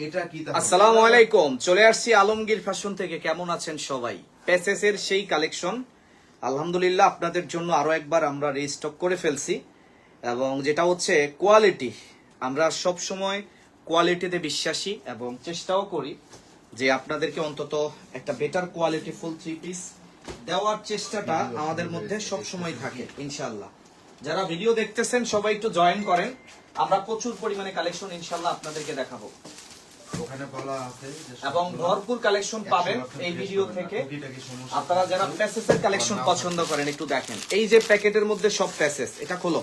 এটা কি? আসসালামু আলাইকুম, চলে আসছি আলমগীর ফ্যাশন থেকে। কেমন আছেন সবাই? প্যাসেসের সেই কালেকশন আলহামদুলিল্লাহ আপনাদের জন্য আরো একবার আমরা রিস্টক করে ফেলছি, এবং যেটা হচ্ছে কোয়ালিটি। আমরা সব সময় কোয়ালিটিতে বিশ্বাসী এবং চেষ্টাও করি যে আপনাদেরকে অন্তত একটা বেটার কোয়ালিটি ফুল 3 পিস দেওয়ার চেষ্টাটা আমাদের মধ্যে সব সময় থাকে ইনশাআল্লাহ। যারা ভিডিও দেখতেছেন সবাই একটু জয়েন করেন, আমরা প্রচুর পরিমাণে কালেকশন ইনশাআল্লাহ আপনাদেরকে দেখাবো ওখানে বলা আছে এবং ভরপুর কালেকশন পাবেন এই ভিডিও থেকে। আপনারা যারা প্যাসেসের কালেকশন পছন্দ করেন একটু দেখেন, এই যে প্যাকেটের মধ্যে সব প্যাসেস, এটা খোলো,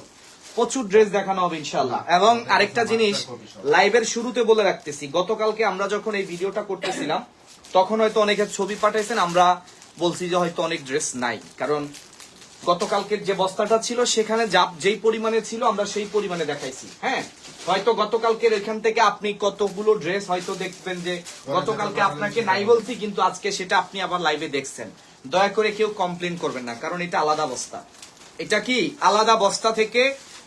প্রচুর ড্রেস দেখানো হবে ইনশাআল্লাহ। এবং আরেকটা জিনিস লাইভের শুরুতে বলে রাখতেছি, গতকালকে আমরা যখন এই ভিডিওটা করতেছিলাম তখন হয়তো অনেকে ছবি পাঠাইছেন, আমরা বলছি যে হয়তো অনেক ড্রেস নাই, কারণ গতকালকের যে বস্তাটা ছিল সেখানে যেই পরিমাণে ছিল আমরা সেই পরিমাণে দেখাইছি। হ্যাঁ, হয়তো গতকালকের এখান থেকে আপনি কতগুলো ড্রেস হয়তো দেখবেন যে গতকালকে আপনাকে নাই বলছি, কিন্তু আজকে সেটা আপনি আবার লাইভে দেখছেন। দয়া করে কেউ কমপ্লেন করবেন না, কারণ এটা আলাদা বস্তা। এটা কি আলাদা বস্তা থেকে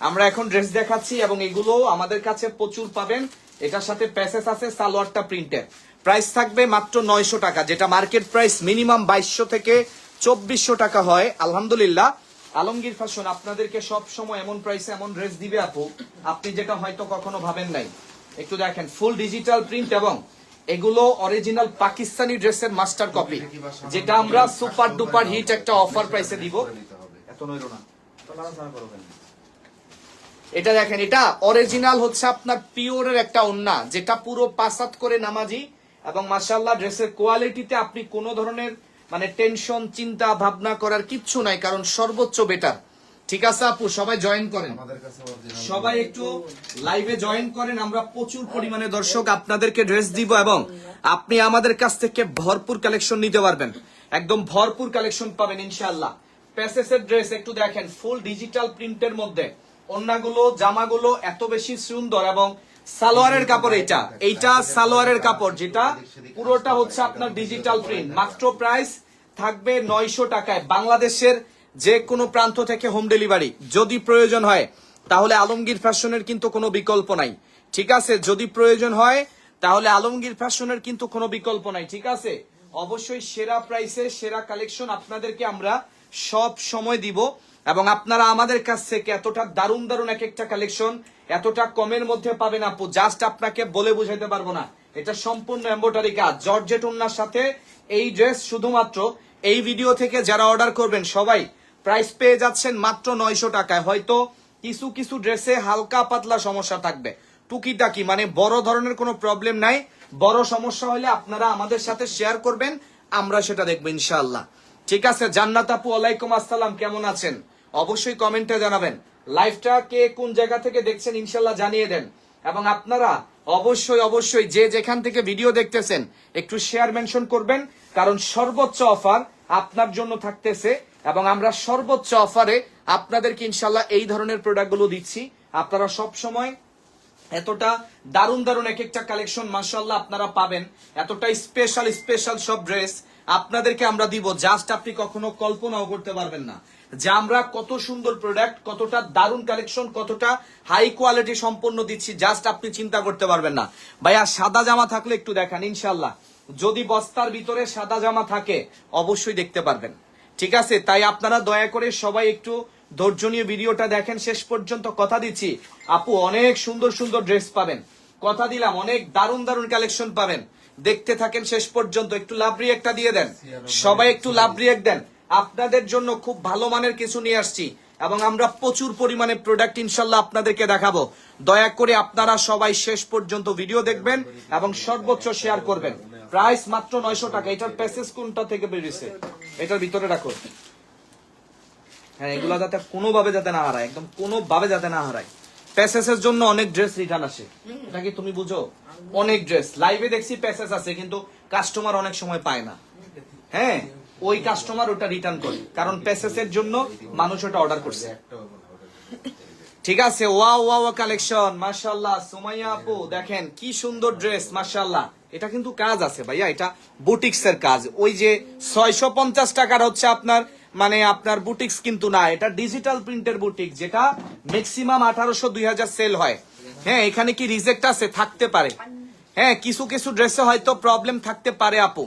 আমরা এখন ড্রেস দেখাচ্ছি, এবং এগুলো আমাদের কাছে প্রচুর পাবেন। এটার সাথে প্যাসেস আছে, সালোয়ারটা প্রিন্টের। প্রাইস থাকবে মাত্র 900 টাকা, যেটা মার্কেট প্রাইস মিনিমাম 2200 থেকে 2400 টাকা হয়। আলহামদুলিল্লাহ আলমগীর ফ্যাশন আপনাদেরকে সব সময় এমন প্রাইসে এমন ড্রেস দিবে আপু, আপনি যেটা হয়তো কখনো ভাবেন নাই। একটু দেখেন, ফুল ডিজিটাল প্রিন্ট এবং এগুলো অরিজিনাল পাকিস্তানি ড্রেসের মাস্টার কপি, যেটা আমরা সুপার ডুপার হিট একটা অফার প্রাইসে দিব। এত নইরো না, এটা দেখেন, এটা অরিজিনাল হচ্ছে আপনার পিওরের একটা ওন্না, যেটা পুরো পাসাত করে নামাজি, এবং মাশাআল্লাহ ড্রেসের কোয়ালিটিতে আপনি কোনো ধরনের মানে টেনশন চিন্তা ভাবনা করার কিচ্ছু নাই, কারণ সর্বোচ্চ বেটার। ঠিক আছে আপু, সবাই জয়েন করেন, সবাই একটু লাইভে জয়েন করেন। আমরা প্রচুর পরিমাণে দর্শক আপনাদেরকে ড্রেস দিব, এবং আপনি আমাদের কাছ থেকে ভরপুর কালেকশন নিতে পারবেন, একদম ভরপুর কালেকশন পাবেন ইনশাআল্লাহ। প্যাসেসের ড্রেস একটু দেখেন, ফুল ডিজিটাল প্রিন্টের মধ্যে ওন্নাগুলো জামাগুলো এত বেশি সুন্দর, এবং সালোয়ারের কাপড় এইটা সালোয়ারের কাপড়, যেটা পুরোটা হচ্ছে আপনার ডিজিটাল প্রিন্ট। মাত্র প্রাইস থাকবে 900 টাকায়। বাংলাদেশের যে কোনো প্রান্ত থেকে হোম ডেলিভারি যদি প্রয়োজন হয়, তাহলে আলমগীর ফ্যাশনের কিন্তু কোনো বিকল্প নাই। ঠিক আছে, যদি প্রয়োজন হয় তাহলে আলমগীর ফ্যাশনের কিন্তু কোনো বিকল্প নাই। ঠিক আছে, অবশ্যই সেরা প্রাইসে সেরা কালেকশন আপনাদেরকে আমরা সব সময় দিব, এবং আপনারা আমাদের কাছ থেকে এতটা দারুণ দারুণ এক একটা কালেকশন এতটা কমের মধ্যে পাবেন আপু, জাস্ট আপনাকে বলে বুঝাইতে পারবো না। এটা সম্পূর্ণ এমব্রয়ডারি কাজ, জর্জেট ওন্নার সাথে এই ড্রেস। শুধুমাত্র এই ভিডিও থেকে যারা অর্ডার করবেন সবাই প্রাইস পেয়ে যাচ্ছেন মাত্র 900 টাকায়। হয়তো কিছু কিছু ড্রেসে হালকা পাতলা সমস্যা থাকবে, টুকিটাকি, মানে বড় ধরনের কোনো প্রবলেম নাই। বড় সমস্যা হলে আপনারা আমাদের সাথে শেয়ার করবেন, আমরা সেটা দেখবো ইনশাআল্লাহ। ঠিক আছে, জান্নাত আপু ওয়ালাইকুম আসসালাম, কেমন আছেন? অবশ্যই কমেন্টে জানাবেন। লাইভটা কে কোন জায়গা থেকে দেখছেন ইনশাআল্লাহ জানিয়ে দেন, এবং আপনারা অবশ্যই অবশ্যই যে যেখান থেকে ভিডিও দেখতেছেন একটু শেয়ার মেনশন করবেন, কারণ সর্বোচ্চ অফার আপনার জন্য থাকতেছে, এবং আমরা সর্বোচ্চ অফারে আপনাদেরকে ইনশাআল্লাহ এই ধরনের প্রোডাক্টগুলো দিচ্ছি। আপনারা সব সময় এতটা দারুণ দারুণ এক একটা কালেকশন মাশাআল্লাহ আপনারা পাবেন, এতটা স্পেশাল স্পেশাল সব ড্রেস আপনাদেরকে আমরা দিব, জাস্ট আপনি কখনো কল্পনাও করতে পারবেন না যে আমরা কত সুন্দর প্রোডাক্ট, কতটা দারুণ কালেকশন, কতটা হাই কোয়ালিটি সম্পন্ন দিচ্ছি, জাস্ট আপনি চিন্তা করতে পারবেন না। ভাইয়া সাদা জামা থাকলে একটু দেখান ইনশাআল্লাহ, যদি বস্তার ভিতরে সাদা জামা থাকে অবশ্যই দেখতে পারবেন। ঠিক আছে, তাই আপনারা দয়া করে সবাই একটু ধৈর্য নিয়ে ভিডিওটা দেখেন শেষ পর্যন্ত। কথা দিচ্ছি আপু অনেক সুন্দর সুন্দর ড্রেস পাবেন, কথা দিলাম অনেক দারুণ দারুণ কালেকশন পাবেন। দেখতে থাকেন শেষ পর্যন্ত। একটু লাভ রিয়েক্টটা দিয়ে দেন, সবাই একটু লাভ রিয়েক্ট দেন। আপনাদের জন্য খুব ভালো মানের কিছু নিয়ে আসছি, এবং আমরা প্রচুর পরিমাণে প্রোডাক্ট ইনশাল্লাহ আপনাদেরকে দেখাবো। দয়া করে আপনারা সবাই শেষ পর্যন্ত ভিডিও দেখবেন এবং সর্বোচ্চ শেয়ার করবেন। প্রাইস মাত্র 900 টাকা। এটার প্যাসেজ কোনটা থেকে বেরিয়েছে এটার ভিতরে রাখো। হ্যাঁ, এগুলা যাতে কোনোভাবে যাতে না হারায়, একদম কোনোভাবে যাতে না হারায়। প্যাসেজের জন্য অনেক ড্রেস রিটার্ন আসে, এটা কি তুমি বুঝো? অনেক ড্রেস লাইভে দেখছি প্যাসেজ আছে, কিন্তু কাস্টমার অনেক সময় পায় না। হ্যাঁ, ওই কাস্টমার ওটা রিটার্ন করে, কারণ প্যাসেজের জন্য মানুষ ওটা অর্ডার করছে। ঠিক আছে, ওয়াও ওয়াও কালেকশন মাশাআল্লাহ। সুমাইয়া আপু দেখেন কি সুন্দর ড্রেস মাশাআল্লাহ। এটা কিন্তু কাজ আছে ভাইয়া, এটা বুটিক্স এর কাজ। ওই যে 650 টাকার হচ্ছে আপনার মানে আপনার বুটিক্স কিন্তু না, এটা ডিজিটাল প্রিন্টের বুটিক, যেটা ম্যাক্সিমাম 1800-2000 সেল হয়। হ্যাঁ, এখানে কি রিজেক্ট আছে? থাকতে পারে। হ্যাঁ, কিছু কিছু ড্রেসে হয়তো প্রবলেম থাকতে পারে আপু,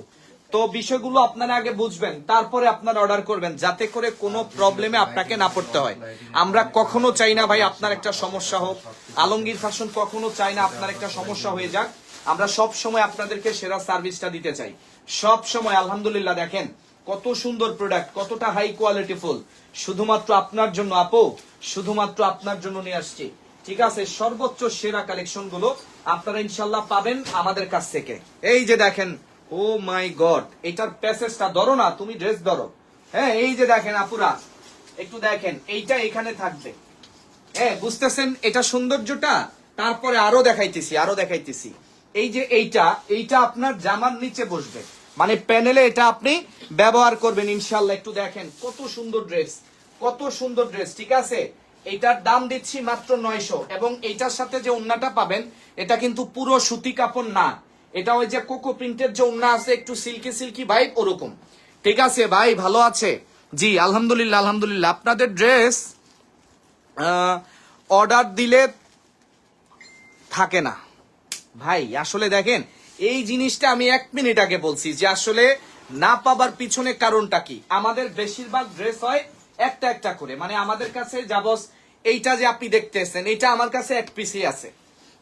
তো বিষয়গুলো আপনারা আগে বুঝবেন, তারপরে আপনারা অর্ডার করবেন, যাতে করে কোনো প্রবলেমে আপনাকে না পড়তে হয়। আমরা কখনো চাই না ভাই আপনার একটা সমস্যা হোক, আলমগীর ফ্যাশন কখনো চাই না আপনার একটা সমস্যা হয়ে যাক। আমরা সব সময় আপনাদেরকে সেরা সার্ভিসটা দিতে চাই, সব সময়। আলহামদুলিল্লাহ দেখেন কত সুন্দর প্রোডাক্ট, কতটা হাই কোয়ালিটি ফুল, শুধুমাত্র আপনার জন্য আপু, শুধুমাত্র আপনার জন্য নিয়ে আসছি। ঠিক আছে, সর্বোচ্চ সেরা কালেকশন গুলো আপনারা ইনশাল্লাহ পাবেন আমাদের কাছ থেকে। এই যে দেখেন, ও মাই গড, এটার প্যাসেজটা ধরো না, তুমি ড্রেস ধরো। হ্যাঁ, এই যে দেখেন আপুরা, একটু দেখেন, এইটা এখানে থাকবে। হ্যাঁ, বুঝতেছেন এটা সৌন্দর্যটা? তারপরে আরো দেখাইতেছি। এই যে এইটা আপনার জামার নিচে বসবে, মানে প্যানেলে এটা আপনি ব্যবহার করবেন ইনশাল্লাহ। একটু দেখেন কত সুন্দর ড্রেস, কত সুন্দর ড্রেস। ঠিক আছে, এইটার দাম দিচ্ছি মাত্র 900, এবং এইটার সাথে যে ওন্নাটা পাবেন এটা কিন্তু পুরো সুতি কাপড় না, এটা ওই যে কোকো প্রিন্টের যে ওন্না আছে, একটু সিল্কি সিল্কি ভাই ওরকম। ঠিক আছে ভাই, ভালো আছে? জি আলহামদুলিল্লাহ, আলহামদুলিল্লাহ। আপনাদের ড্রেস অর্ডার দিলে থাকে না ভাই, আসলে দেখেন এই জিনিসটা আমি 1 মিনিট আগে বলছি যে আসলে না পাবার পিছনে কারণটা কি। আমাদের বেশিরভাগ ড্রেস হয় একটা একটা করে, মানে আমাদের কাছে যাবস এইটা যে আপনি দেখতেছেন, এটা আমার কাছে 1 পিসই আছে।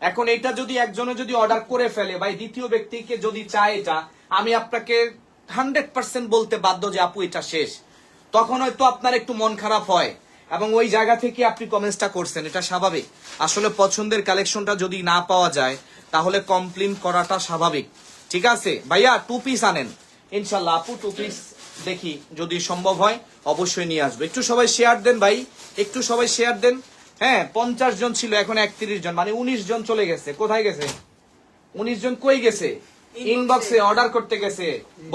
এখন এটা যদি একজনে যদি অর্ডার করে ফেলে ভাই, দ্বিতীয় ব্যক্তিকে যদি চায় এটা, আমি আপনাকে 100% বলতে বাধ্য যে আপু এটা শেষ। তখন হয়তো আপনার একটু মন খারাপ হয়, এবং ওই জায়গা থেকে আপনি কমেন্টসটা করছেন, এটা স্বাভাবিক। আসলে পছন্দের কালেকশনটা যদি না পাওয়া যায় তাহলে কমপ্লেন করাটা স্বাভাবিক। ঠিক আছে ভাইয়া, 2 পিস আনেন ইনশাল্লাহ। আপু 2 পিস দেখি যদি সম্ভব হয় অবশ্যই নিয়ে আসবো। একটু সবাই শেয়ার দেন ভাই, একটু সবাই শেয়ার দেন। হ্যাঁ, 50 জন ছিল, এখন 31 জন, মানে 19 জন চলে গেছে। কোথায় গেছে 19 জন? কই গেছে? ইনবক্সে অর্ডার করতে গেছে।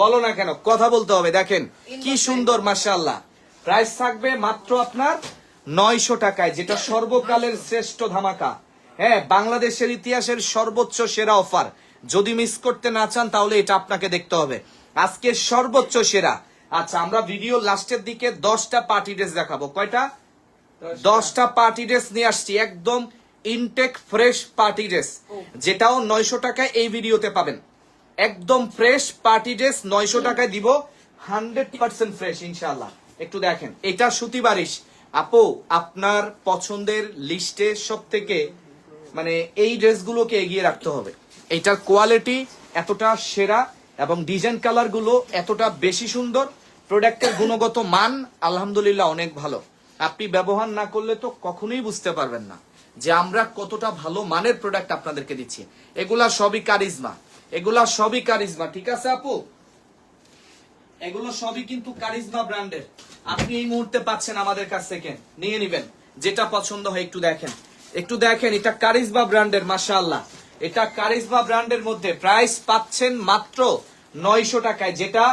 বলো না কেন, কথা বলতে হবে। দেখেন কি সুন্দর, মাশাআল্লাহ। প্রাইস থাকবে মাত্র আপনার 900 টাকায়, যেটা সর্বকালের শ্রেষ্ঠ ধামাকা। হ্যাঁ, বাংলাদেশের ইতিহাসের সর্বোচ্চ সেরা অফার। যদি মিস করতে না চান তাহলে এটা আপনাকে দেখতে হবে, আজকে সর্বোচ্চ সেরা। আচ্ছা, আমরা ভিডিও লাস্টের দিকে 10টা পার্টি ড্রেস দেখাবো। কয়টা? 10টা পার্টি ড্রেস নিয়ে আসছি, একদম ইনটেক ফ্রেশ পার্টি ড্রেস, যেটাও 900 টাকায় এই ভিডিওতে পাবেন। একদম ফ্রেশ পার্টি ড্রেস 900 টাকায় দিব, 100% ফ্রেশ ইনশাআল্লাহ। একটু দেখেন, এটা সুতি বারিশ আপু, আপনার পছন্দের লিস্টে সব থেকে মানে এই ড্রেসগুলোকে এগিয়ে রাখতে হবে। এটার কোয়ালিটি এতটা সেরা, এবং ডিজাইন কালার গুলো এতটা বেশি সুন্দর, প্রোডাক্টের গুণগত মান আলহামদুলিল্লাহ অনেক ভালো। আপনি ব্যবহার না করলে তো কখনোই বুঝতে পারবেন না যে আমরা কতটা ভালো মানের প্রোডাক্ট আপনাদেরকে দিচ্ছি। এগুলা সবই কারিজমা, এগুলা সবই কারিজমা। ঠিক আছে আপু, এগুলো সবই কিন্তু কারিজমা ব্র্যান্ডের। আপনি এই মুহূর্তে পাচ্ছেন আমাদের কাছ থেকে, নিয়ে নিবেন যেটা পছন্দ হয়। একটু দেখেন, একটু দেখেন, এটা কারিজমা ব্র্যান্ডের, মাশাআল্লাহ। এটা কারিজমা ব্র্যান্ডের মধ্যে প্রাইস পাচ্ছেন মাত্র 900 টাকায়, যেটা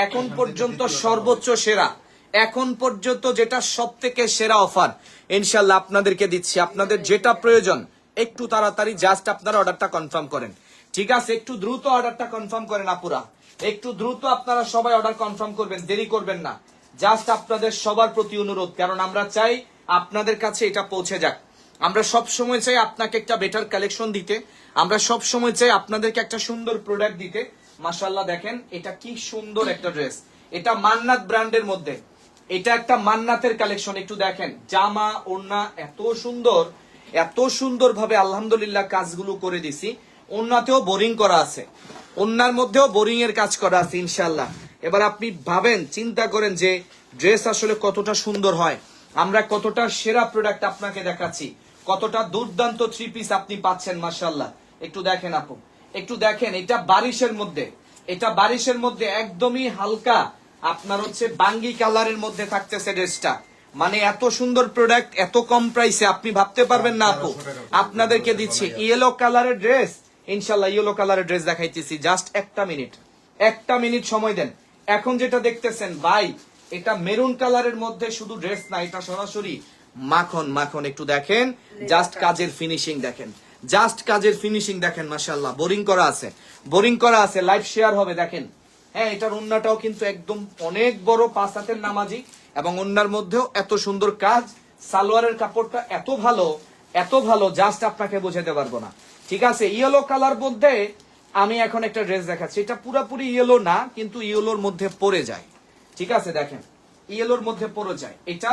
এখন পর্যন্ত সর্বোচ্চ সেরা, এখন পর্যন্ত যেটা সব থেকে সেরা অফার ইনশাল্লাহ আপনাদেরকে দিচ্ছি। আপনাদের যেটা প্রয়োজন একটু তাড়াতাড়ি জাস্ট আপনারা অর্ডারটা কনফার্ম করেন। ঠিক আছে, একটু দ্রুত অর্ডারটা কনফার্ম করেন আপুরা, একটু দ্রুত আপনারা সবাই অর্ডার কনফার্ম করবেন, দেরি করবেন না। জাস্ট আপনাদের সবার প্রতি অনুরোধ, কারণ আমরা চাই আপনাদের কাছে এটা পৌঁছে যাক। আমরা সব সময় চাই আপনাকে একটা বেটার কালেকশন দিতে, আমরা সব সময় চাই আপনাদেরকে একটা সুন্দর প্রোডাক্ট দিতে। মাশাআল্লাহ দেখেন এটা কি সুন্দর একটা ড্রেস, এটা মান্নাত ব্র্যান্ডের মধ্যে, এটা একটা মান্নাতের কালেকশন। একটু দেখেন জামা ওড়না এত সুন্দর, এত সুন্দর ভাবে আলহামদুলিল্লাহ কাজগুলো করে দিছি। ওড়নাতেও বোরিং করা আছে, ওড়নার মধ্যেও বোরিং এর কাজ করা আছে ইনশাল্লাহ। এবার আপনি ভাবেন, চিন্তা করেন যে ড্রেস আসলে কতটা সুন্দর হয়, আমরা কতটা সেরা প্রোডাক্ট আপনাকে দেখাচ্ছি, কতটা দুর্দান্ত 3 পিস আপনি পাচ্ছেন মাশাআল্লাহ। একটু দেখেন আপু, একটু দেখেন, এটা বারিশের মধ্যে, এটা বারিশের মধ্যে একদমই হালকা আপনার হচ্ছে বাঙ্গি কালারের মধ্যে থাকতেছে ড্রেসটা। মানে এত সুন্দর প্রোডাক্ট এত কম প্রাইসে আপনি ভাবতে পারবেন না আপু। আপনাদেরকে দিচ্ছি ইয়েলো কালারের ড্রেস, ইনশাল্লাহ ইয়েলো কালারের ড্রেস দেখাইতেছি। জাস্ট একটা মিনিট সময় দেন। এখন যেটা দেখতেছেন ভাই, এটা মেরুন কালারের মধ্যে শুধু ড্রেস না, এটা সরাসরি মাখন মাখন। একটু দেখেন, জাস্ট কাজের ফিনিশিং দেখেন, জাস্ট কাজের ফিনিশিং দেখেন মাশাআল্লাহ। বোরিং করা আছে, বোরিং করা আছে, লাইভ শেয়ার হবে দেখেন। হ্যাঁ, এটার ওন্নাটাও কিন্তু একদম অনেক বড় 5 হাতের নামাজি, এবং ওন্নার মধ্যেও এত সুন্দর কাজ। সালোয়ারের কাপড়টা এত ভালো, এত ভালো, জাস্ট আপনাকে বোঝাতে পারবো না। ঠিক আছে, ইয়েলো কালার মধ্যে আমি এখন একটা ড্রেস দেখাচ্ছি, এটা পুরোপুরি ইয়েলো না কিন্তু ইয়েলোর মধ্যে পড়ে যায়, ঠিক আছে দেখেন ইয়েলোর মধ্যে পড়ে যায়। এটা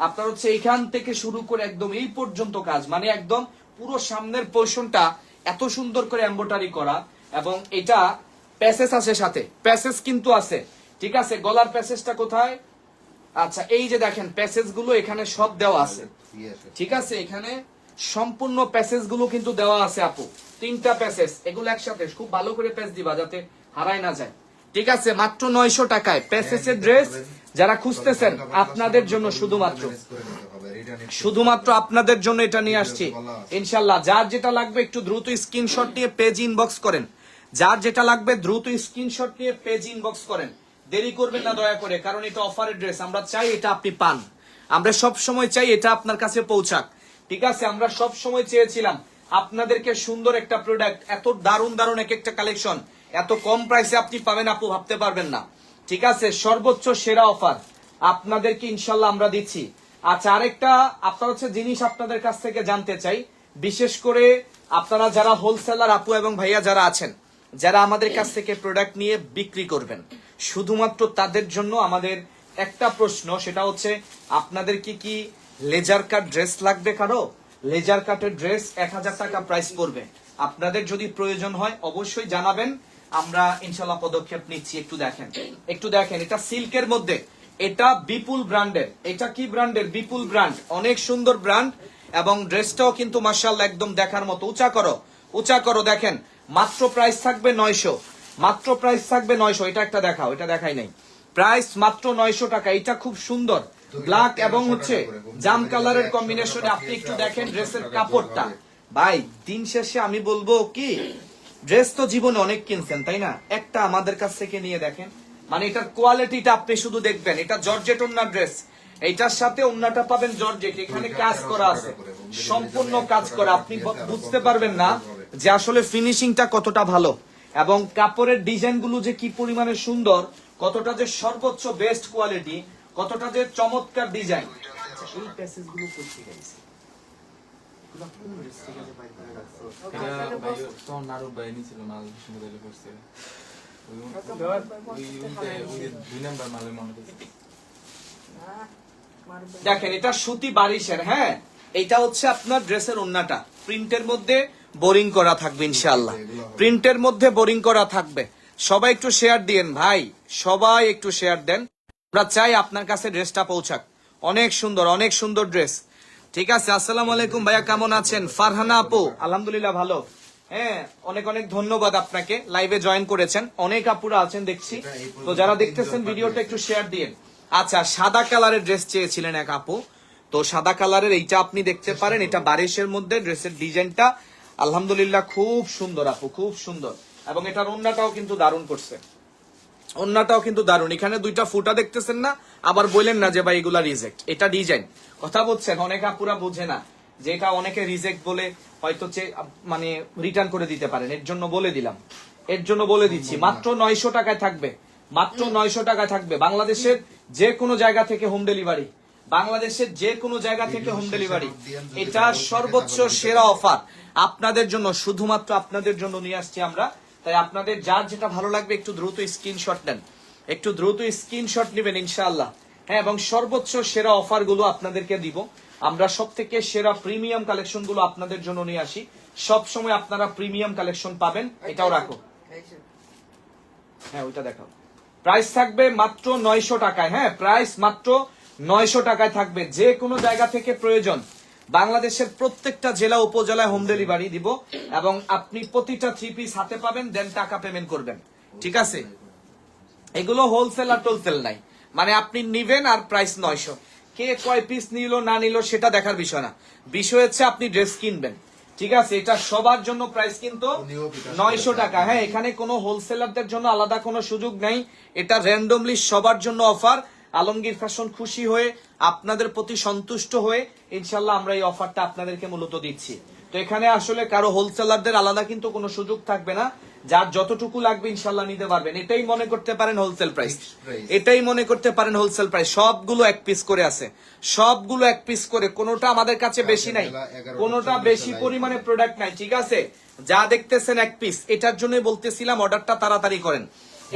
আপনার হচ্ছে এখান থেকে শুরু করে একদম এই পর্যন্ত কাজ, মানে একদম পুরো সামনের পোর্শনটা এত সুন্দর করে এমব্রয়ডারি করা, এবং এটা প্যাসেজ আছে সাথে, প্যাসেজ কিন্তু আছে, ঠিক আছে। গলার প্যাসেজটা কোথায়? আচ্ছা এই যে দেখেন প্যাসেজ গুলো এখানে সব দেওয়া আছে, ঠিক আছে। এখানে সম্পূর্ণ প্যাসেজ গুলো কিন্তু দেওয়া আছে আপু, 3টা প্যাসেজ, এগুলো একসাথে খুব ভালো করে প্যাচ দিবা যাতে হারায় না যায়, ঠিক আছে। মাত্র 900 টাকায় প্যাসেজের ড্রেস যারা খুঁজতেছেন আপনাদের জন্য, শুধুমাত্র আপনাদের জন্য এটা নিয়ে আসছি ইনশাল্লাহ। যার যেটা লাগবে একটু দ্রুত স্ক্রিনশট নিয়ে পেজ ইনবক্স করেন, যার যেটা লাগবে দ্রুত স্ক্রিনশট নিয়ে পেজ ইনবক্স করেন, দেরি করবেন না দয়া করে, কারণ এটা অফারের ড্রেস, আমরা চাই এটা আপনি পান, আমরা সব সময় চাই এটা আপনার কাছে পৌঁছাক, ঠিক আছে। আমরা সব সময় চেয়েছিলাম আপনাদেরকে সুন্দর একটা প্রোডাক্ট, এত দারুণ দারুণ এক একটা কালেকশন এত কম প্রাইসে আপনি পাবেন আপু, ভাবতে পারবেন না, ঠিক আছে। সর্বোচ্চ সেরা অফার আপনাদেরকে ইনশাল্লাহ আমরা দিচ্ছি। আচ্ছা আরেকটা আপনার হচ্ছে জিনিস আপনাদের কাছ থেকে জানতে চাই, বিশেষ করে আপনারা যারা হোলসেলার আপু এবং ভাইয়া যারা আছেন, যারা আমাদের কাছ থেকে প্রোডাক্ট নিয়ে বিক্রি করবেন, শুধুমাত্র তাদের জন্য আমাদের একটা প্রশ্ন, সেটা হচ্ছে আপনাদের কি লেজার কাট ড্রেস লাগবে? কারো লেজার কাটের ড্রেস 1000 টাকা প্রাইস পড়বে, আপনাদের যদি প্রয়োজন হয় অবশ্যই জানাবেন, আমরা ইনশাল্লাহ পদক্ষেপ নিচ্ছি। একটু দেখেন এটা সিল্কের মধ্যে, এটা বিপুল ব্র্যান্ডের, এটা কি ব্র্যান্ডের? বিপুল ব্র্যান্ড, অনেক সুন্দর ব্র্যান্ড, এবং ড্রেসটাও কিন্তু মাশাআল্লাহ একদম দেখার মতো। উঁচা করো দেখেন, মাত্র প্রাইস থাকবে 900, মাত্র প্রাইস থাকবে 900। এটা একটা দেখাও, এটা দেখাই নাই, প্রাইস মাত্র 900 টাকা। এটা খুব সুন্দর ব্ল্যাক এবং হচ্ছে জাম কালারের কম্বিনেশনে, আপনি একটু দেখেন ড্রেসের কাপড়টা। ভাই দিন শেষে আমি বলবো কি, ড্রেস তো জীবনে অনেক কিনছেন তাই না, একটা আমাদের কাছ থেকে নিয়ে দেখেন, মানে এটার কোয়ালিটিটা আপনি শুধু দেখবেন। এটা জর্জেট ওন্নার ড্রেস, এইটার সাথে ওন্নাটা পাবেন জর্জেট, এখানে কাজ করা আছে, সম্পূর্ণ কাজ করা, আপনি বুঝতে পারবেন না যে আসলে ফিনিশিংটা কতটা ভালো, এবং কাপড়ের ডিজাইন গুলো যে কি পরিমাণে সুন্দর, কতটা যে সর্বোচ্চ বেস্ট কোয়ালিটি, কতটা যে চমৎকার ডিজাইন। এই প্যাসেজ গুলো করতে গেছে দেখেন, এটা সুতি বারিশের, হ্যাঁ এটা হচ্ছে আপনার ড্রেসের ওন্নাটা, প্রিন্টের মধ্যে বোরিং করা থাকবে ইনশাআল্লাহ, প্রিন্টের মধ্যে বোরিং করা থাকবে। সবাই একটু শেয়ার দিন ভাই, সবাই একটু শেয়ার দেন, আমরা চাই আপনার কাছে ড্রেসটা পৌঁছাক। অনেক সুন্দর ড্রেস, ঠিক আছে। আসসালামু আলাইকুম ভাইয়া, কেমন আছেন? ফারহানা আপু, আলহামদুলিল্লাহ ভালো, হ্যাঁ অনেক ধন্যবাদ আপনাকে, লাইভে জয়েন করেছেন, অনেক আপুরা আছেন দেখছি, তো যারা দেখতেছেন ভিডিওটা একটু শেয়ার দিন। আচ্ছা সাদা কালারের ড্রেস চেয়েছিলেন এক আপু, তো সাদা কালারের এইটা আপনি দেখতে পারেন, এটা বারিশের মধ্যে, ড্রেসের ডিজাইনটা আলহামদুলিল্লাহ খুব সুন্দর আপু, খুব সুন্দর, এবং এটার ওন্নাটাও কিন্তু দারুণ করছে, ওন্নাটাও কিন্তু দারুণ। এখানে 2টা ফুটা দেখতেছেন না, আবার বললেন না যে ভাই এগুলা রিজেক্ট, এটা ডিজাইন, কথা বলছেন, অনেক আপুরা বোঝে না যে এটা অনেকে রিজেক্ট বলে হয়তো মানে রিটার্ন করে দিতে পারেন, এর জন্য বলে দিলাম, এর জন্য বলে দিচ্ছি, মাত্র 900 টাকায় থাকবে, মাত্র 900 টাকায় থাকবে। বাংলাদেশের যে কোনো জায়গা থেকে হোম ডেলিভারি, বাংলাদেশের যে কোনো জায়গা থেকে হোম ডেলিভারি, এটা সর্বোচ্চ সেরা অফার আপনাদের জন্য, শুধুমাত্র আপনাদের জন্য নিয়ে আসছি আমরা। তাই আপনাদের যার যেটা ভালো লাগবে একটু দ্রুত স্ক্রিনশট নেন, একটু দ্রুত স্ক্রিনশট নেবেন ইনশাআল্লাহ, হ্যাঁ, এবং সর্বোচ্চ সেরা অফার গুলো আপনাদেরকে দিব। আমরা সব থেকে সেরা প্রিমিয়াম কালেকশন গুলো আপনাদের জন্য নিয়ে আসি, সব সময় আপনারা প্রিমিয়াম কালেকশন পাবেন। এটাও রাখো, হ্যাঁ ওইটা দেখাও। প্রাইস থাকবে মাত্র 900 টাকায়, হ্যাঁ প্রাইস মাত্র 900 টাকায় থাকবে। যে কোনো জায়গা থেকে প্রয়োজন, বাংলাদেশের প্রত্যেকটা জেলা উপজেলায় হোম ডেলিভারি দিব, এবং আপনি প্রতিটা 3 পিস হাতে পাবেন, দেন টাকা পেমেন্ট করবেন, ঠিক আছে। এগুলো হোলসেল আর টোলসেল নাই, মানে আপনি নিবেন আর প্রাইস 900, কে কয় পিস নিল না নিল সেটা দেখার বিষয় না, বিষয় হচ্ছে আপনি ড্রেস কিনবেন, ঠিক আছে। এটা সবার জন্য প্রাইস কিন্তু 900 টাকা, হ্যাঁ এখানে কোনো হোলসেলারদের জন্য আলাদা কোনো সুযোগ নেই, এটা র্যান্ডমলি সবার জন্য অফার। আলমগীর ফ্যাশন খুশি হয়ে, আপনাদের প্রতি সন্তুষ্ট হয়ে ইনশাল্লাহ আমরা এই অফারটা আপনাদেরকে মূলত দিচ্ছি। তো এখানে আসলে কারো হোলসেলারদের আলাদা কিন্তু কোনো সুযোগ থাকবে না, যার যতটুকু লাগবে ইনশাল্লাহ নিতে পারবেন, এটাই মনে করতে পারেন হোলসেল প্রাইস, এটাই মনে করতে পারেন হোলসেল প্রাইস। সবগুলো 1 পিস করে আছে, সবগুলো 1 পিস করে, কোনোটা আমাদের কাছে বেশি নাই, কোনোটা বেশি পরিমাণে প্রোডাক্ট নাই, ঠিক আছে। যা দেখতেছেন এক পিস, এটার জন্যই বলতেছিলাম অর্ডারটা তাড়াতাড়ি করেন।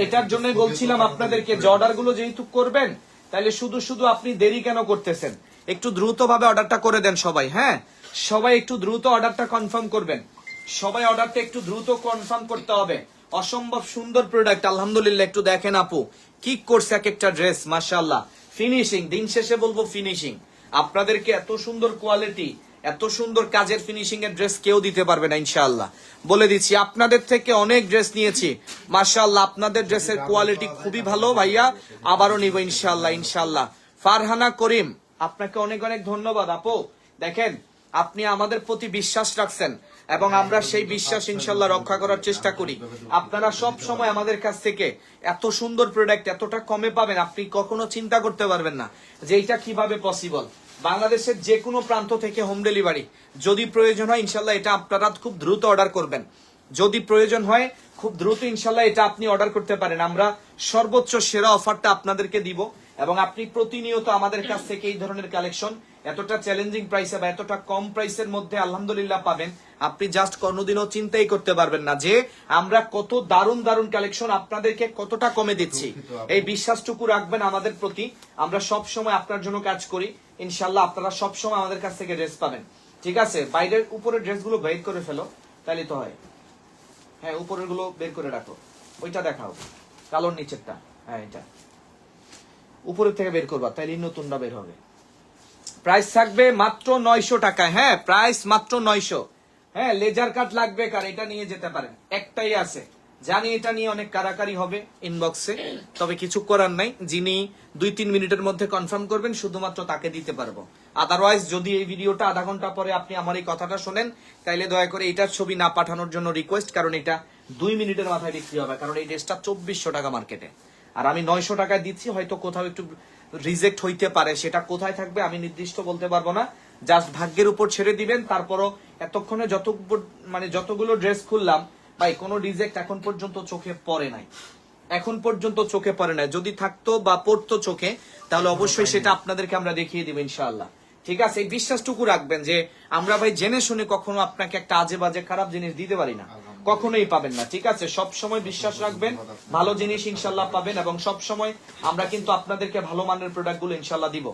এটার জন্যই বলছিলাম আপনাদেরকে যে অর্ডার গুলো যেহেতু করবেন, তাহলে শুধু শুধু আপনি দেরি কেন করতেছেন? একটু দ্রুত ভাবে অর্ডারটা করে দেন সবাই। হ্যাঁ, সবাই একটু দ্রুত অর্ডারটা কনফার্ম করবেন। সবাই অর্ডারটা একটু দ্রুত কনফার্ম করতে হবে। অসম্ভব সুন্দর প্রোডাক্ট, আলহামদুলিল্লাহ। একটু দেখেন আপু কি করছে এক একটা ড্রেস, মাশাআল্লাহ। ফিনিশিং, দিন শেষে বলবো ফিনিশিং। আপনাদেরকে এত সুন্দর কোয়ালিটি, এত সুন্দর কাজের ফিনিশিং এর ড্রেস কেউ দিতে পারবে না ইনশাআল্লাহ। বলে দিচ্ছি, আপনাদের থেকে অনেক ড্রেস নিয়েছি, মাশাআল্লাহ। আপনাদের ড্রেসের কোয়ালিটি খুবই ভালো ভাইয়া, আবারও নিব ইনশাআল্লাহ। ইনশাআল্লাহ। ফারহানা করিম, আপনাকে অনেক অনেক ধন্যবাদ আপু। দেখেন, আপনি আমাদের প্রতি বিশ্বাস রাখছেন এবং আমরা সেই বিশ্বাস ইনশাআল্লাহ রক্ষা করার চেষ্টা করি। আপনারা সব সময় আমাদের কাছ থেকে এত সুন্দর প্রোডাক্ট এতটা কমে পাবেন, আপনি কখনো চিন্তা করতে পারবেন না যে এটা কিভাবে পসিবল। বাংলাদেশের যে কোনো প্রান্ত থেকে হোম ডেলিভারি, যদি প্রয়োজন হয় ইনশাআল্লাহ এটা আপনারা খুব দ্রুত অর্ডার করবেন। যদি প্রয়োজন হয় খুব দ্রুত ইনশাআল্লাহ এটা আপনি অর্ডার করতে পারেন। আমরা সর্বোচ্চ সেরা অফারটা আপনাদেরকে দিব এবং আপনি প্রতিনিয়ত আমাদের কাছ থেকে এই ধরনের কালেকশন এতটা চ্যালেঞ্জিং প্রাইসে বা এতটা কম প্রাইসের মধ্যে আলহামদুলিল্লাহ পাবেন। আপনি জাস্ট কোনোদিনও চিন্তাই করতে পারবেন না যে আমরা কত দারুণ দারুণ কালেকশন আপনাদেরকে কতটা কমে দিচ্ছি। এই বিশ্বাসটুকু রাখবেন আমাদের প্রতি। আমরা সব সময় আপনার জন্য কাজ করি ইনশাআল্লাহ। আপনারা সব সময় আমাদের কাছ থেকে ড্রেস পাবেন, ঠিক আছে? বাইরের উপরের ড্রেসগুলো বের করে ফেলো, তাহলে তো হয়। হ্যাঁ, উপরের গুলো বের করে রাখো। ওইটা দেখাও, কালোর নিচেরটা। হ্যাঁ, এটা উপরের থেকে বের করবা, তাইলে নতুনটা বের হবে। প্রাইস থাকবে মাত্র 900 টাকায়। হ্যাঁ, প্রাইস মাত্র 900। হ্যাঁ, লেজার কাট লাগবে কার, এটা নিয়ে যেতে পারেন, একটাই আছে। জানি এটা নিয়ে অনেক কারাকারি হবে ইনবক্সে, তবে কিছু করার নাই। যিনি 2-3 মিনিটের মধ্যে কনফার্ম করবেন শুধুমাত্র তাকে দিতে পারবো। আদারওয়াইজ যদি এই ভিডিওটা আধা ঘন্টা পরে আপনি আমার এই কথাটা শোনেন, তাইলে দয়া করে এটার ছবি না পাঠানোর জন্য রিকোয়েস্ট, কারণ এটা 2 মিনিটের মাথায় বিক্রি হবে। কারণ এই ড্রেসটা 2400 টাকা মার্কেটে, আর আমি 900 টাকায় দিচ্ছি। হয়তো কোথাও একটু রিজেক্ট হইতে পারে, সেটা কোথায় থাকবে আমি নির্দিষ্ট বলতে পারবো না। জাস্ট ভাগ্যের উপর ছেড়ে দিবেন। তারপরও এতক্ষণে যতগুলো ড্রেস খুললাম ভাই, কোনো রিজেক্ট এখন পর্যন্ত চোখে পড়ে নাই। এখন পর্যন্ত চোখে পড়ে নাই। যদি থাকতো বা পড়তো চোখে, তাহলে অবশ্যই সেটা আপনাদেরকে আমরা দেখিয়ে দিব ইনশাআল্লাহ। ঠিক আছে? এই বিশ্বাসটুকু রাখবেন যে আমরা ভাই জেনে শুনে কখনো আপনাকে একটা আজে বাজে খারাপ জিনিস দিতে পারি না, কখনোই পাবেন না। ঠিক আছে? সব সময় বিশ্বাস রাখবেন, ভালো জিনিস ইনশাআল্লাহ পাবেন এবং সব সময় আমরা কিন্তু আপনাদেরকে ভালো মানের প্রোডাক্টগুলো ইনশাআল্লাহ দিব।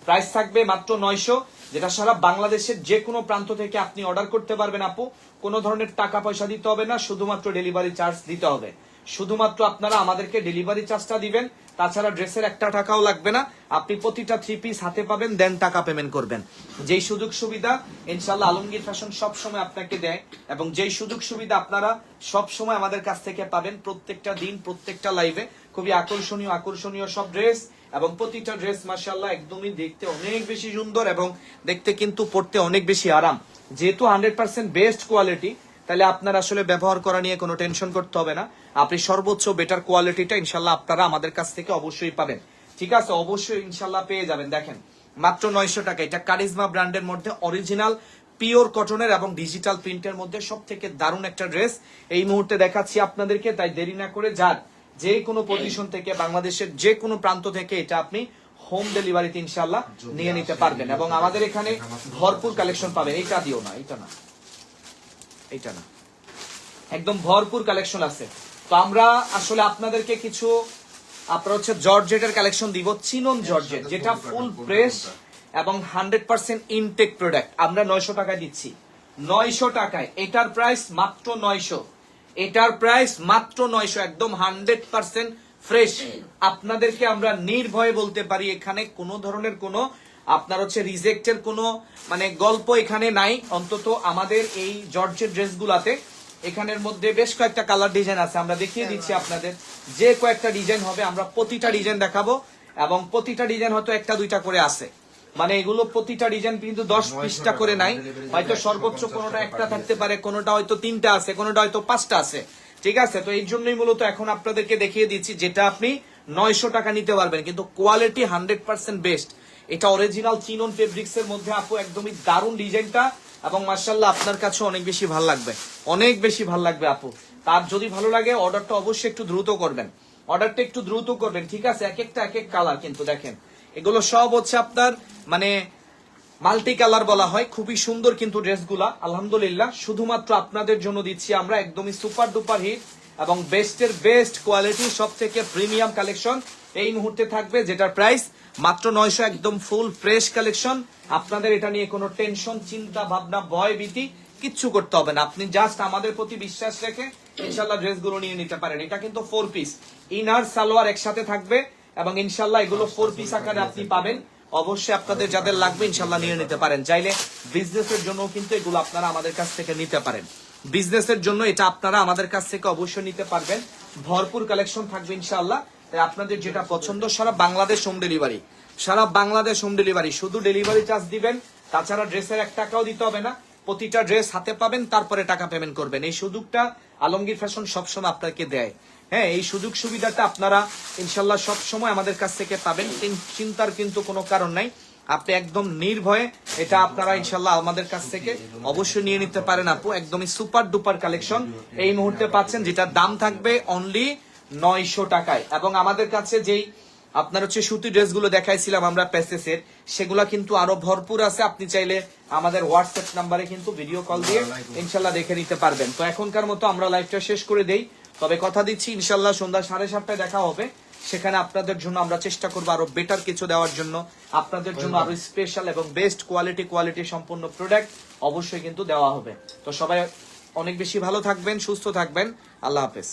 প্রাইস থাকবে মাত্র 900, যেটা সারা বাংলাদেশের যে কোনো প্রান্ত থেকে আপনি অর্ডার করতে পারবেন আপু। কোনো ধরনের টাকা পয়সা দিতে হবে না, শুধুমাত্র ডেলিভারি চার্জ দিতে হবে। শুধুমাত্র আপনারা আমাদেরকে ডেলিভারি চার্জটা দিবেন, তাছাড়া ড্রেসের একটা টাকাও লাগবে না। আপনি প্রতিটা 3 পিস হাতে পাবেন, দেন টাকা পেমেন্ট করবেন। যেই সুযোগ সুবিধা ইনশাআল্লাহ আলমগীর ফ্যাশন সব সময় আপনাকে দেয় এবং যেই সুযোগ সুবিধা আপনারা সব সময় আমাদের কাছ থেকে পাবেন, প্রত্যেকটা দিন প্রত্যেকটা লাইভে খুবই আকর্ষণীয় আকর্ষণীয় সব ড্রেস এবং প্রতিটা ড্রেস মাশাআল্লাহ একদমই দেখতে অনেক বেশি সুন্দর এবং দেখতে কিন্তু পড়তে অনেক বেশি আরাম। যেহেতু 100% বেস্ট কোয়ালিটি, তাহলে আপনার আসলে ব্যবহার করা নিয়ে কোনো টেনশন করতে হবে না। আপনি সর্বোচ্চ বেটার কোয়ালিটিটা ইনশাআল্লাহ আপনারা আমাদের কাছ থেকে অবশ্যই পাবেন। ঠিক আছে? অবশ্যই ইনশাআল্লাহ পেয়ে যাবেন। দেখেন, মাত্র 900 টাকা। এটা কারিজমা ব্র্যান্ডের মধ্যে অরিজিনাল পিওর কটনের এবং ডিজিটাল প্রিন্টের মধ্যে সব থেকে দারুণ একটা ড্রেস এই মুহূর্তে দেখাচ্ছি আপনাদেরকে। তাই দেরি না করে যান, যে কোনো পজিশন থেকে বাংলাদেশের যে কোনো প্রান্ত থেকে এটা আপনি হোম ডেলিভারিতে ইনশাআল্লাহ নিয়ে নিতে পারবেন এবং আমাদের এখানে ভরপুর কালেকশন পাবেন। এইটা দিও না, এটা না, এইটা না, একদম ভরপুর কালেকশন আছে। তো আমরা আসলে আপনাদেরকে কিছু আপনার হচ্ছে জর্জেটের কালেকশন দিব, চিনন জর্জেট, যেটা ফুল প্রেস এবং 100% ইনটেক প্রোডাক্ট। আমরা 900 টাকায় দিচ্ছি, 900 টাকায়। এটার প্রাইস মাত্র 900, এটার প্রাইস মাত্র 900, একদম 100% ফ্রেশ। আপনাদেরকে আমরা নির্ভয়ে বলতে পারি এখানে কোনো ধরনের কোনো আপনার হচ্ছে রিজেক্টের কোনো গল্প এখানে নাই। অন্তত আমাদের এই জর্জেট ড্রেসগুলাতে এখানের মধ্যে বেশ কয়েকটা কালার ডিজাইন আছে, আমরা দেখিয়ে দিচ্ছি আপনাদের। যে কয়েকটা ডিজাইন হবে আমরা প্রতিটা ডিজাইন দেখাবো এবং প্রতিটা ডিজাইন হয়তো একটা দুইটা করে আছে, এগুলো প্রতিটা ডিজাইন কিন্তু 10 20টা করে নাই। হয়তো সর্বোচ্চ কোনোটা একটা থাকতে পারে, কোনোটা হয়তো 3টা আছে, কোনোটা হয়তো 5টা আছে। ঠিক আছে? তো এই জন্যই মূলত এখন আপনাদেরকে দেখিয়ে দিচ্ছি যেটা আপনি 900 টাকা নিতে পারবেন, কিন্তু কোয়ালিটি 100% বেস্ট। এটা অরিজিনাল চিনন ফেব্রিক্স এর মধ্যে আপু, একদমই দারুণ ডিজাইনটা এবং মাশাআল্লাহ আপনার কাছে অনেক বেশি ভালো লাগবে, অনেক বেশি ভালো লাগবে আপু। তার যদি ভালো লাগে অর্ডারটা অবশ্যই একটু দ্রুত করবেন, অর্ডারটা একটু দ্রুত করবেন। ঠিক আছে? এক একটা এক এক কালার, কিন্তু দেখেন এগুলো সব হচ্ছে আপনার মাল্টি কালার বলা হয়, খুবই সুন্দর কিন্তু ড্রেসগুলা আলহামদুলিল্লাহ। শুধুমাত্র আপনাদের জন্য দিচ্ছি আমরা একদমই সুপার ডুপার হিট এবং বেস্টের বেস্ট কোয়ালিটি, সব থেকে প্রিমিয়াম কালেকশন এই মুহূর্তে থাকবে, যেটার প্রাইস মাত্র 900, একদম ফুল ফ্রেশ কালেকশন। আপনাদের এটা নিয়ে কোনো টেনশন, চিন্তা ভাবনা, ভয় ভীতি কিচ্ছু করতে হবে না। আপনি জাস্ট আমাদের প্রতি বিশ্বাস রেখে ইনশাল্লাহ ড্রেসগুলো নিয়ে নিতে পারেন। এটা কিন্তু 4 পিস, ইনার সালোয়ার একসাথে থাকবে এবং ইনশাল্লাহ এগুলো 4 পিস আকারে আপনি পাবেন। অবশ্যই আপনাদের যাদের লাগবে ইনশাল্লাহ নিয়ে নিতে পারেন। চাইলে বিজনেসের জন্য কিন্তু এগুলো আপনারা আমাদের কাছ থেকে নিতে পারেন। বিজনেসের জন্য এটা আপনারা আমাদের কাছ থেকে অবশ্যই নিতে পারবেন। ভরপুর কালেকশন থাকবে ইনশাল্লাহ। তাই আপনাদের যেটা পছন্দ, সারা বাংলাদেশ হোম ডেলিভারি, সারা বাংলাদেশ হোম ডেলিভারি। শুধু ডেলিভারি চার্জ দিবেন, তাছাড়া ড্রেসের 1 টাকাও দিতে হবে না। প্রতিটা ড্রেস হাতে পাবেন, তারপরে টাকা পেমেন্ট করবেন। এই সুযোগটা আলমগীর ফ্যাশন সবসময় আপনাকে দেয়। হ্যাঁ, এই সুযোগ সুবিধাটা আপনারা ইনশাল্লাহ সবসময় আমাদের কাছ থেকে পাবেন। চিন্তার কিন্তু কোনো কারণ নাই, আপনি একদম নির্ভয়ে এটা আপনারা ইনশাল্লাহ আমাদের কাছ থেকে অবশ্যই নিয়ে নিতে পারেন। আপু একদমই সুপার ডুপার কালেকশন এই মুহূর্তে পাচ্ছেন, যেটার দাম থাকবে অনলি 900 টাকায়। এবং আমাদের কাছে যেই আপনার হচ্ছে সুতি ড্রেসগুলো দেখাইছিলাম আমরা প্যাসেসের, সেগুলা কিন্তু আরো ভরপুর আছে। আপনি চাইলে আমাদের হোয়াটসঅ্যাপ নাম্বারে কিন্তু ভিডিও কল দিয়ে ইনশাল্লাহ দেখে নিতে পারবেন। তো এখনকার মতো আমরা লাইভটা শেষ করে দেই, তবে কথা দিচ্ছি ইনশাল্লাহ সন্ধ্যা 7:30টায় দেখা হবে। সেখানে আপনাদের জন্য আমরা চেষ্টা করবো আরো বেটার কিছু দেওয়ার জন্য, আপনাদের জন্য আরো স্পেশাল এবং বেস্ট কোয়ালিটি সম্পন্ন প্রোডাক্ট অবশ্যই কিন্তু দেওয়া হবে। তো সবাই অনেক বেশি ভালো থাকবেন, সুস্থ থাকবেন। আল্লাহ হাফেজ।